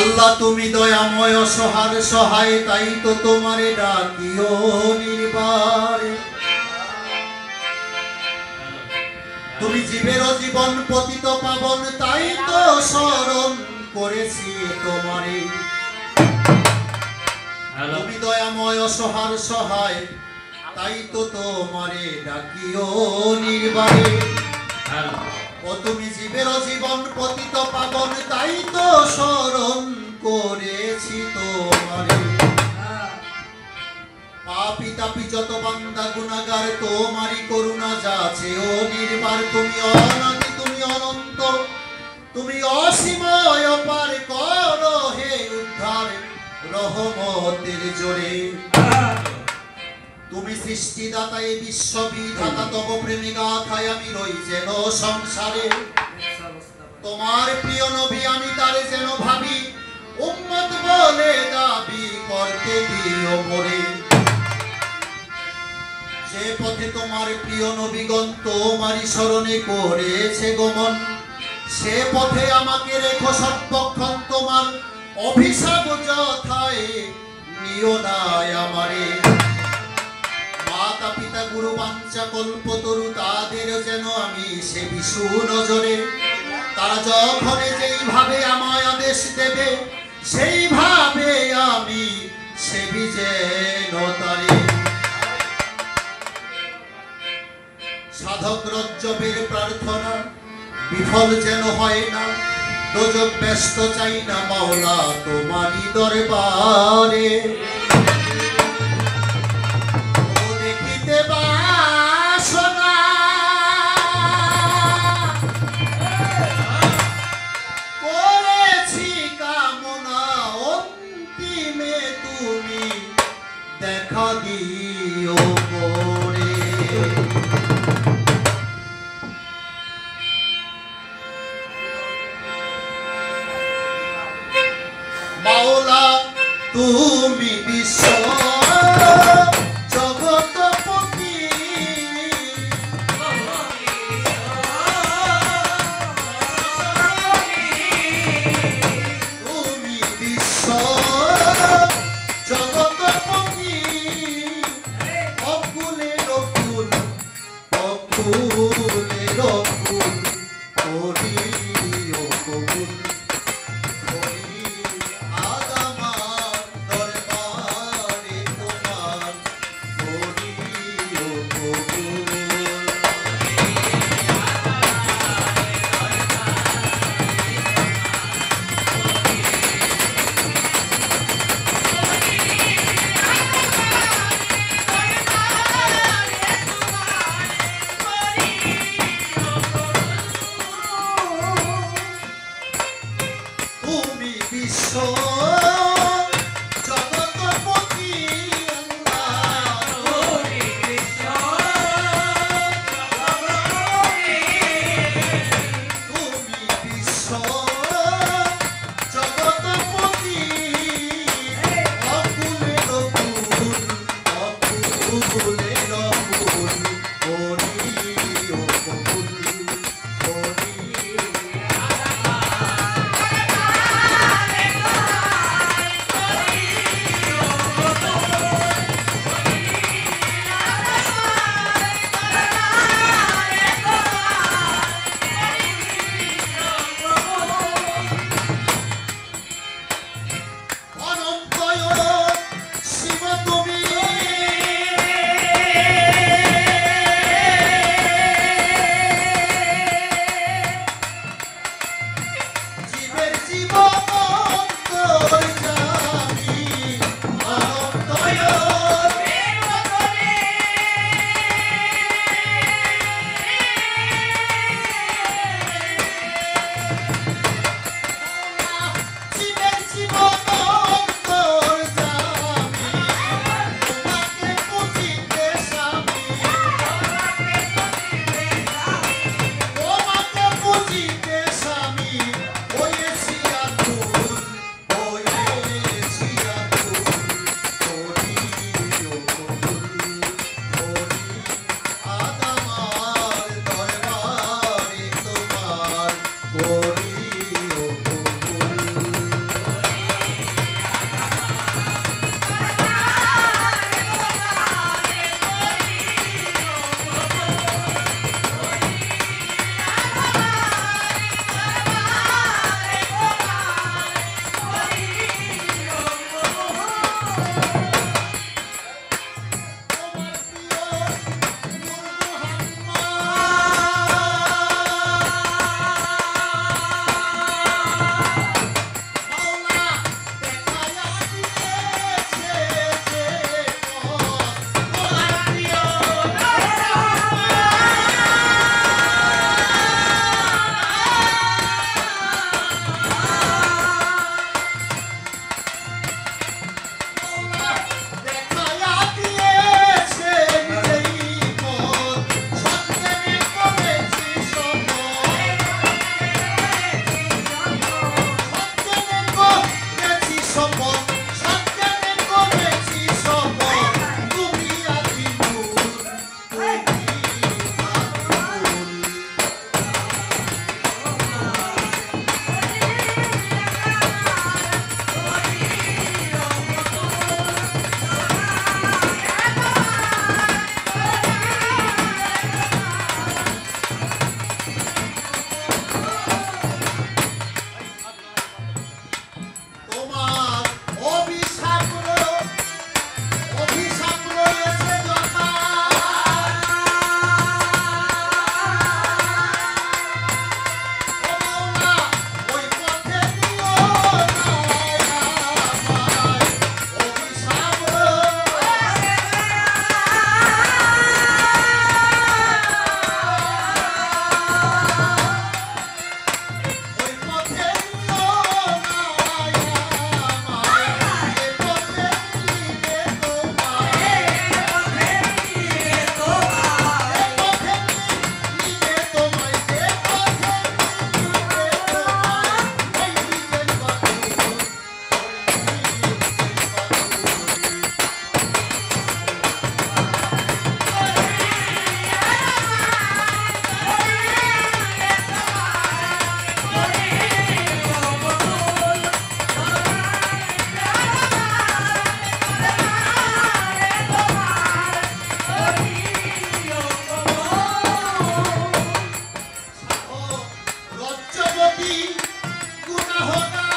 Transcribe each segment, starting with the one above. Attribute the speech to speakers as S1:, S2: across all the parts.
S1: আল্লাহ তুমি দয়াময় অসহার সহায়, তাই তো তোমারে ডাকিও নির্বারে। তুমি জীবের জীবন পতিত পাবন, তাই তো স্মরণ করেছি তোমারে। তুমি দয়াময় অসহার সহায়, তাই তো তোমারে ডাকিও নির্বারে। ও তুমি জীবের জীবন পতিত পাবন, তাই তো স্মরণ করেছি তোমারে। পাপী তাপী যত বান্দা গুনাহগার, তোমারই করুণা যাচ্ছে ও নির্বার। তুমি অনাদি, তুমি অনন্ত, তুমি অসীময় অপার, করো হে উদ্ধার রহমতের জোরে। তুমি সৃষ্টিদাতা এ বিশ্ববিধাতা, তব প্রেমী গাথায় আমি রই যেন সংসারে। তোমার প্রিয় নবী আমি তারে যেন ভাবি, উম্মত বলে দাবি করতে দিও মোরে। যে পথে তোমার প্রিয় নবীগণ তোমারই শরণে করেছে গমন, সে পথে আমাকে রেখো সর্বক্ষণ। তোমার অভিশাপ যথায় নিও না আমারে। মাতা পিতা গুরু বাঞ্ছা কল্পতরু, তাদের যেন আমি সেবি সুনজরে। তারা যখন যেইভাবে আমায় আদেশ দেবে, সেইভাবে আমি সেবি যেন তারে। সাধক রজ্জবের প্রার্থনা বিফল যেন হয় না, দোজক ব্যস্ত চাই না মাওলা তোমারই দরবারে। ও দেখিতে বাসনা করেছি কামনা, অন্তিমে তুমি দেখা দিও করে। মাওলা তুমি বিশ্ব জগৎপতি, তুমি বিশ্ব জগৎপতি। অকুলের অকুল, অকুলের অকুল, করিও কবুল। যদি গুনাহগার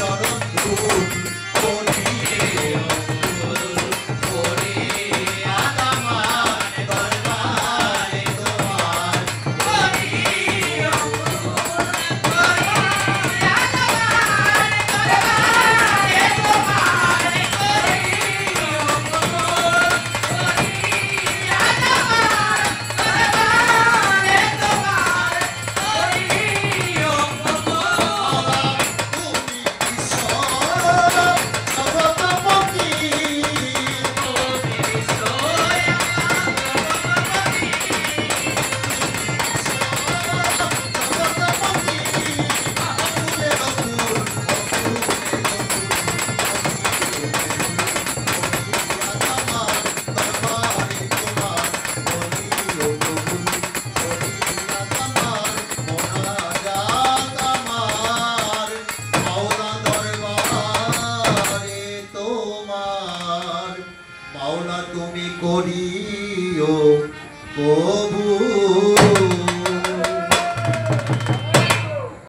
S1: চরণ ধূল করিও ফরিয়াদ আমার দরবারে তোমার করিও মাওলা তুমি করিও কবুল।